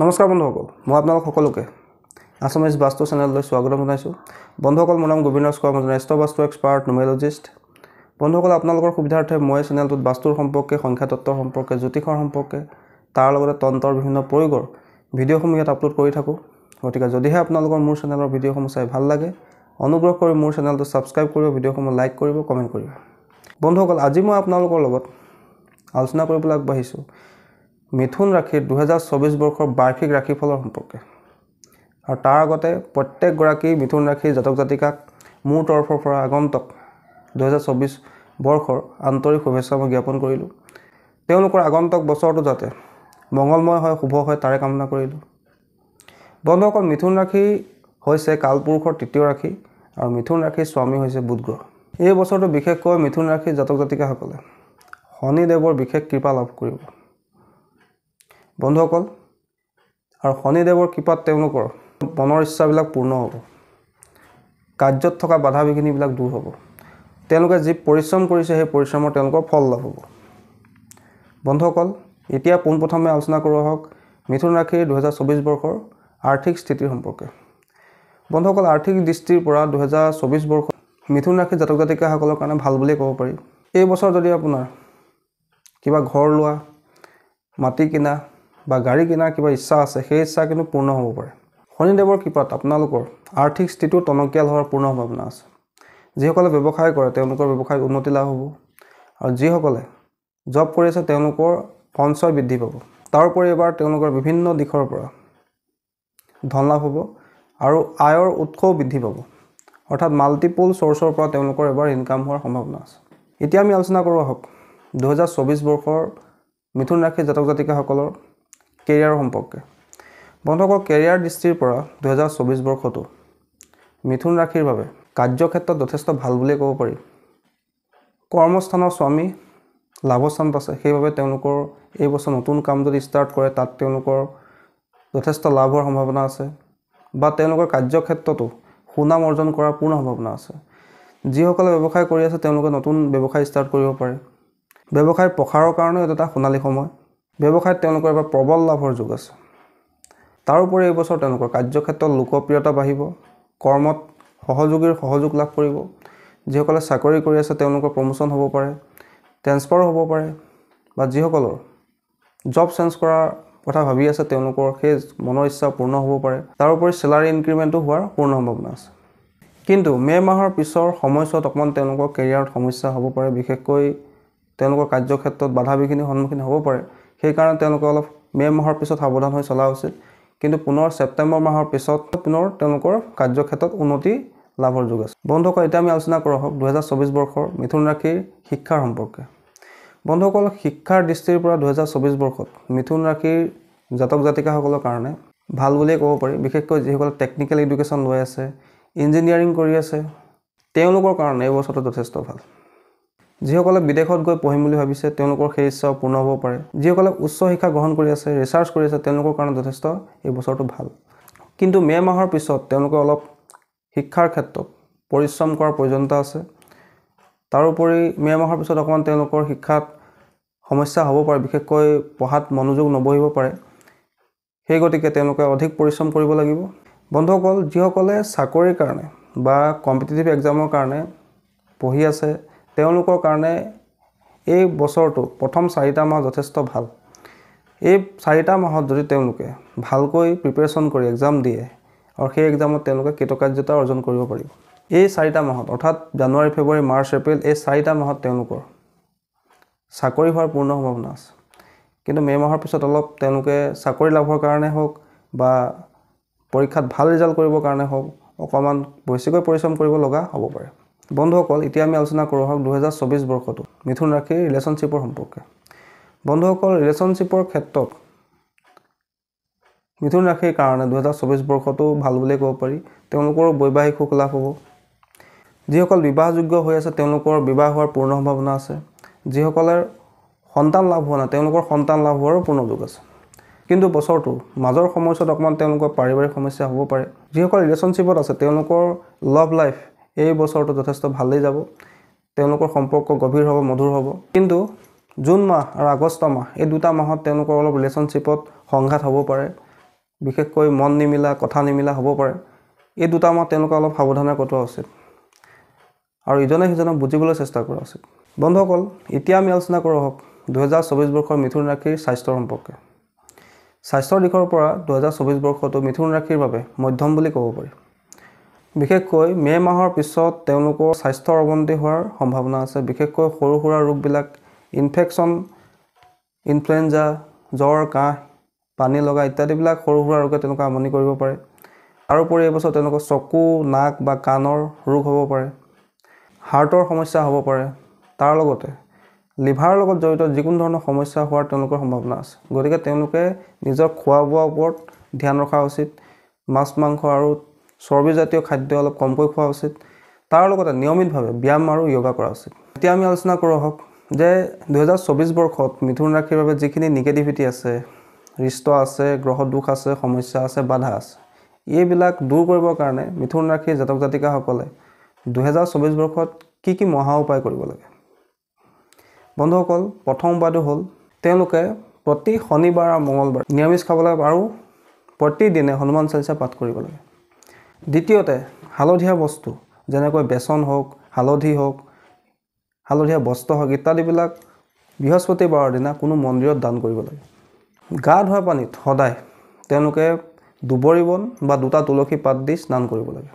নমস্কাৰ বন্ধুসকল, মই আপোনালোক সকলোকে আছামিজ বাস্তু চেনেললৈ স্বাগতম জনাইছোঁ। বন্ধুসকল, মোৰ নাম গোবিন্দ স্কোৱা, মই এষ্ট্ৰ বাস্তু এক্সপাৰ্ট নিউমেৰলজিষ্ট। বন্ধুসকল, আপোনালোকৰ সুবিধাৰ্থে মই চেনেলটোত বাস্তুৰ সম্পৰ্কে, সংখ্যাতত্বৰ সম্পৰ্কে, জ্যোতিষৰ সম্পৰ্কে, তাৰ লগতে তন্ত্ৰৰ বিভিন্ন প্ৰয়োগৰ ভিডিঅ'সমূহ ইয়াত আপলোড কৰি থাকোঁ। গতিকে যদিহে আপোনালোকৰ মোৰ চেনেলৰ ভিডিঅ'সমূহ চাই ভাল লাগে, অনুগ্ৰহ কৰি মোৰ চেনেলটো ছাবস্ক্ৰাইব কৰিব, ভিডিঅ'সমূহ লাইক কৰিব, কমেণ্ট কৰিব। বন্ধুসকল, আজি মই আপোনালোকৰ লগত আলোচনা কৰিবলৈ আগবাঢ়িছোঁ মিথুন ৰাশিৰ 2024 বৰ্ষৰ বাৰ্ষিক ৰাশিফলৰ সম্পৰ্কে। আৰু তাৰ আগতে প্ৰত্যেকগৰাকী মিথুন ৰাশিৰ জাতক জাতিকাক মোৰ তৰফৰ পৰা আগন্তুক 2024 বৰ্ষৰ আন্তৰিক শুভেচ্ছা মই জ্ঞাপন কৰিলোঁ। তেওঁলোকৰ আগন্তুক বছৰটো যাতে মংগলময় হয়, শুভ হয়, তাৰে কামনা কৰিলোঁ। বন্ধুসকল, মিথুন ৰাশি হৈছে কালপুৰুষৰ তৃতীয় ৰাশি আৰু মিথুন ৰাশিৰ স্বামী হৈছে বুধ গ্ৰহ। এই বছৰটো বিশেষকৈ মিথুন ৰাশিৰ জাতক জাতিকাসকলে শনিদেৱৰ বিশেষ কৃপা লাভ কৰিব। বন্ধুসকল, আৰু শনিদেৱৰ কৃপাত তেওঁলোকৰ মনৰ ইচ্ছাবিলাক পূৰ্ণ হ'ব, কাৰ্যত থকা বাধা বিঘিনিবিলাক দূৰ হ'ব, তেওঁলোকে যি পৰিশ্ৰম কৰিছে সেই পৰিশ্ৰমৰ তেওঁলোকৰ ফল লাভ হ'ব। বন্ধুসকল, এতিয়া পোনপ্ৰথমে আলোচনা কৰোঁ আহক মিথুন ৰাশিৰ 2024 বৰ্ষৰ আৰ্থিক স্থিতিৰ সম্পৰ্কে। বন্ধুসকল, আৰ্থিক দৃষ্টিৰ পৰা 2024 বৰ্ষ মিথুন ৰাশিৰ জাতক জাতিকাসকলৰ কাৰণে ভাল বুলিয়ে ক'ব পাৰি। এই বছৰ যদি আপোনাৰ কিবা ঘৰ লোৱা, মাটি কিনা বা গাড়ী কিনাৰ কিবা ইচ্ছা আছে, সেই ইচ্ছা কিন্তু পূৰ্ণ হ'ব পাৰে। শনিদেৱৰ কৃপাত আপোনালোকৰ আৰ্থিক স্থিতিও টনকিয়াল হোৱাৰ পূৰ্ণ সম্ভাৱনা আছে। যিসকলে ব্যৱসায় কৰে তেওঁলোকৰ ব্যৱসায়ত উন্নতি লাভ হ'ব, আৰু যিসকলে জব কৰি আছে তেওঁলোকৰ সঞ্চয় বৃদ্ধি পাব। তাৰোপৰি এবাৰ তেওঁলোকৰ বিভিন্ন দিশৰ পৰা ধন লাভ হ'ব আৰু আয়ৰ উৎসও বৃদ্ধি পাব, অৰ্থাৎ মাল্টিপল চ'ৰ্চৰ পৰা তেওঁলোকৰ এবাৰ ইনকাম হোৱাৰ সম্ভাৱনা আছে। এতিয়া আমি আলোচনা কৰোঁ আহক 2024 বৰ্ষৰ মিথুন ৰাশিৰ জাতক জাতিকাসকলৰ কেৰিয়াৰ সম্পৰ্কে। বন্ধুসকল, কেৰিয়াৰ দৃষ্টিৰ পৰা 2024 বৰ্ষটো মিথুন ৰাশিৰ বাবে কাৰ্যক্ষেত্ৰত যথেষ্ট ভাল বুলিয়ে ক'ব পাৰি। কৰ্মস্থানৰ স্বামী লাভস্থান পাইছে, সেইবাবে তেওঁলোকৰ এই বছৰ নতুন কাম যদি ষ্টাৰ্ট কৰে তাত তেওঁলোকৰ যথেষ্ট লাভ হোৱাৰ সম্ভাৱনা আছে, বা তেওঁলোকৰ কাৰ্যক্ষেত্ৰতো সুনাম অৰ্জন কৰাৰ পূৰ্ণ সম্ভাৱনা আছে। যিসকলে ব্যৱসায় কৰি আছে তেওঁলোকে নতুন ব্যৱসায় ষ্টাৰ্ট কৰিব পাৰে। ব্যৱসায় প্ৰসাৰৰ কাৰণেও এইটো এটা সোণালী সময়। ব্যৱসায়ত তেওঁলোকৰ এবাৰ প্ৰবল লাভৰ যোগ আছে। তাৰোপৰি এই বছৰ তেওঁলোকৰ কাৰ্যক্ষেত্ৰত লোকপ্ৰিয়তা বাঢ়িব, কৰ্মত সহযোগীৰ সহযোগ লাভ কৰিব। যিসকলে চাকৰি কৰি আছে তেওঁলোকৰ প্ৰমোশ্যন হ'ব পাৰে, ট্ৰেন্সফাৰো হ'ব পাৰে, বা যিসকলৰ জব চেঞ্জ কৰাৰ কথা ভাবি আছে তেওঁলোকৰ সেই মনৰ ইচ্ছা পূৰ্ণ হ'ব পাৰে। তাৰোপৰি চেলাৰী ইনক্ৰিমেণ্টো হোৱাৰ পূৰ্ণ সম্ভাৱনা আছে। কিন্তু মে' মাহৰ পিছৰ সময়ছোৱাত অকণমান তেওঁলোকৰ কেৰিয়াৰত সমস্যা হ'ব পাৰে, বিশেষকৈ তেওঁলোকৰ কাৰ্যক্ষেত্ৰত বাধা বিঘিনিৰ সন্মুখীন হ'ব পাৰে। সেইকাৰণে তেওঁলোকে অলপ মে' মাহৰ পিছত সাৱধান হৈ চলা উচিত। কিন্তু পুনৰ ছেপ্টেম্বৰ মাহৰ পিছত পুনৰ তেওঁলোকৰ কাৰ্যক্ষেত্ৰত উন্নতি লাভৰ যোগ আছে। বন্ধুসকল, এতিয়া আমি আলোচনা কৰোঁ আহক 2024 বৰ্ষৰ মিথুন ৰাশিৰ শিক্ষাৰ সম্পৰ্কে। বন্ধুসকল, শিক্ষাৰ দৃষ্টিৰ পৰা 2024 বৰ্ষত মিথুন ৰাশিৰ জাতক জাতিকাসকলৰ কাৰণে ভাল বুলিয়ে ক'ব পাৰি। বিশেষকৈ যিসকলে টেকনিকেল এডুকেশ্যন লৈ আছে, ইঞ্জিনিয়াৰিং কৰি আছে, তেওঁলোকৰ কাৰণে এই বছৰটো যথেষ্ট ভাল। যিসকলে বিদেশত গৈ পঢ়িম বুলি ভাবিছে তেওঁলোকৰ সেই ইচ্ছাও পূৰ্ণ হ'ব পাৰে। যিসকলে উচ্চ শিক্ষা গ্ৰহণ কৰি আছে, ৰিচাৰ্চ কৰি আছে, তেওঁলোকৰ কাৰণে যথেষ্ট এই বছৰটো ভাল। কিন্তু মে' মাহৰ পিছত তেওঁলোকে অলপ শিক্ষাৰ ক্ষেত্ৰত পৰিশ্ৰম কৰাৰ প্ৰয়োজনীয়তা আছে। তাৰোপৰি মে' মাহৰ পিছত অকণমান তেওঁলোকৰ শিক্ষাত সমস্যা হ'ব পাৰে, বিশেষকৈ পঢ়াত মনোযোগ নবহিব পাৰে। সেই গতিকে তেওঁলোকে অধিক পৰিশ্ৰম কৰিব লাগিব। বন্ধুসকল, যিসকলে চাকৰিৰ কাৰণে বা কম্পিটিটিভ এক্সামৰ কাৰণে পঢ়ি আছে তেওঁলোকৰ কাৰণে এই বছৰটো প্ৰথম 4টা মাহ যথেষ্ট ভাল। এই 4টা মাহত যদি তেওঁলোকে ভালকৈ প্ৰিপেৰেশ্যন কৰি এক্সাম দিয়ে আৰু সেই এক্সামত তেওঁলোকে কৃতকাৰ্যতা অৰ্জন কৰিব পাৰিব। এই 4টা মাহত অৰ্থাৎ জানুৱাৰী, ফেব্ৰুৱাৰী, মাৰ্চ, এপ্ৰিল এই 4টা মাহত তেওঁলোকৰ চাকৰি হোৱাৰ পূৰ্ণ সম্ভাৱনা আছে। কিন্তু মে' মাহৰ পিছত অলপ তেওঁলোকে চাকৰি লাভৰ কাৰণে হওক বা পৰীক্ষাত ভাল ৰিজাল্ট কৰিবৰ কাৰণে হওক অকণমান বেছিকৈ পৰিশ্ৰম কৰিব লগা হ'ব পাৰে। বন্ধুসকল, এতিয়া আমি আলোচনা কৰোঁ আহক 2024 বৰ্ষটো মিথুন ৰাশিৰ ৰিলেশ্যনশ্বিপৰ সম্পৰ্কে। বন্ধুসকল, ৰিলেশ্যনশ্বিপৰ ক্ষেত্ৰত মিথুন ৰাশিৰ কাৰণে 2024 বৰ্ষটো ভাল বুলিয়ে ক'ব পাৰি। তেওঁলোকৰ বৈবাহিক সুখ লাভ হ'ব। যিসকল বিবাহযোগ্য হৈ আছে তেওঁলোকৰ বিবাহ হোৱাৰ পূৰ্ণ সম্ভাৱনা আছে। যিসকলে সন্তান লাভ হোৱা নাই তেওঁলোকৰ সন্তান লাভ হোৱাৰো পূৰ্ণ যোগ আছে। কিন্তু বছৰটো মাজৰ সময়ছোৱাত অকণমান তেওঁলোকৰ পাৰিবাৰিক সমস্যা হ'ব পাৰে। যিসকল ৰিলেশ্যনশ্বিপত আছে তেওঁলোকৰ লাভ লাইফ এই বছৰটো যথেষ্ট ভালেই যাব। তেওঁলোকৰ সম্পৰ্ক গভীৰ হ'ব, মধুৰ হ'ব। কিন্তু জুন মাহ আৰু আগষ্ট মাহ এই দুটা মাহত তেওঁলোকৰ অলপ ৰিলেশ্যনশ্বিপত সংঘাত হ'ব পাৰে। বিশেষকৈ মন নিমিলা কথা নিমিলা হ'ব পাৰে। এই দুটা মাহ তেওঁলোকে অলপ সাৱধানে কটোৱা উচিত আৰু ইজনে সিজনক বুজিবলৈ চেষ্টা কৰা উচিত। বন্ধুসকল, এতিয়া আমি আলোচনা কৰোঁ 2024 বৰ্ষৰ মিথুন ৰাশিৰ স্বাস্থ্যৰ সম্পৰ্কে। স্বাস্থ্যৰ দিশৰ পৰা 2024 বৰ্ষটো মিথুন ৰাশিৰ বাবে মধ্যম বুলি ক'ব পাৰি। বিশেষকৈ মে' মাহৰ পিছত তেওঁলোকৰ স্বাস্থ্যৰ অৱনতি হোৱাৰ সম্ভাৱনা আছে। বিশেষকৈ সৰু সুৰা ৰোগবিলাক ইনফেকশ্যন, ইনফ্লুৱেঞ্জা, জ্বৰ, কাহ, পানী লগা ইত্যাদিবিলাক সৰু সুৰা ৰোগে তেওঁলোকক আমনি কৰিব পাৰে। তাৰোপৰি এইবছৰ তেওঁলোকৰ চকু, নাক বা কাণৰ ৰোগ হ'ব পাৰে, হাৰ্টৰ সমস্যা হ'ব পাৰে, তাৰ লগতে লিভাৰৰ লগত জড়িত যিকোনো ধৰণৰ সমস্যা হোৱাৰ তেওঁলোকৰ সম্ভাৱনা আছে। গতিকে তেওঁলোকে নিজৰ খোৱা বোৱাৰ ওপৰত ধ্যান ৰখা উচিত। মাছ, মাংস আৰু চৰ্বিজাতীয় খাদ্য অলপ কমকৈ খোৱা উচিত। তাৰ লগতে নিয়মিতভাৱে ব্যায়াম আৰু য়োগা কৰা উচিত। এতিয়া আমি আলোচনা কৰোঁ যে 2024 বৰ্ষত মিথুন ৰাশিৰ বাবে যিখিনি নিগেটিভিটি আছে, ৰিষ্ট আছে, গ্ৰহ দোষ আছে, সমস্যা আছে, বাধা আছে, এইবিলাক দূৰ কৰিবৰ কাৰণে মিথুন ৰাশিৰ জাতক জাতিকাসকলে 2024 বৰ্ষত কি মহা উপায় কৰিব লাগে? বন্ধুসকল, প্ৰথম উপায়টো হ'ল তেওঁলোকে প্ৰতি শনিবাৰ আৰু মঙলবাৰ নিৰামিষ খাব লাগে আৰু প্ৰতিদিনে হনুমান চালিচা পাঠ কৰিব লাগে। দ্বিতীয়তে, হালধীয়া বস্তু যেনেকৈ বেচন হওক, হালধি হওক, হালধীয়া বস্ত্ৰ হওক ইত্যাদিবিলাক বৃহস্পতিবাৰৰ দিনা কোনো মন্দিৰত দান কৰিব লাগে। গা ধোৱা পানীত সদায় তেওঁলোকে দুবৰি বন বা 2টা তুলসী পাত দি স্নান কৰিব লাগে।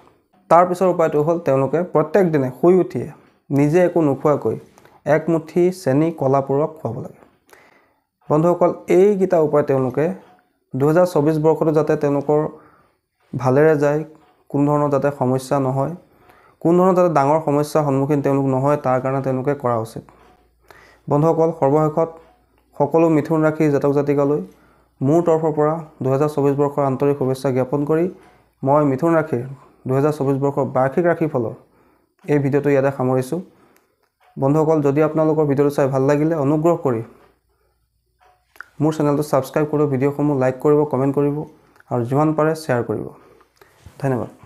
তাৰ পিছৰ উপায়টো হ'ল তেওঁলোকে প্ৰত্যেক দিনে শুই উঠিয়ে নিজে একো নোখোৱাকৈ 1 মুঠি চেনি কলাপুৰক খুৱাব লাগে। বন্ধুসকল, এইকেইটা উপায় তেওঁলোকে 2024 বৰ্ষটো যাতে তেওঁলোকৰ ভালেৰে যায়, কোনো ধৰণৰ যাতে সমস্যা নহয়, কোনো ধৰণৰ যাতে ডাঙৰ সমস্যাৰ সন্মুখীন তেওঁলোক নহয়, তাৰ কাৰণে তেওঁলোকে কৰা উচিত। বন্ধুসকল, সৰ্বশেষত সকলো মিথুন ৰাশিৰ জাতক জাতিকালৈ মোৰ তৰফৰ পৰা 2024 বৰ্ষৰ আন্তৰিক শুভেচ্ছা জ্ঞাপন কৰি মই মিথুন ৰাশিৰ 2024 বৰ্ষৰ বাৰ্ষিক ৰাশিফলৰ এই ভিডিঅ'টো ইয়াতে সামৰিছোঁ। বন্ধুসকল, যদি আপোনালোকৰ ভিডিঅ'টো চাই ভাল লাগিলে অনুগ্ৰহ কৰি মোৰ চেনেলটো ছাবস্ক্ৰাইব কৰিব, ভিডিঅ'সমূহ লাইক কৰিব, কমেণ্ট কৰিব আৰু যিমান পাৰে শ্বেয়াৰ কৰিব। ধন্যবাদ।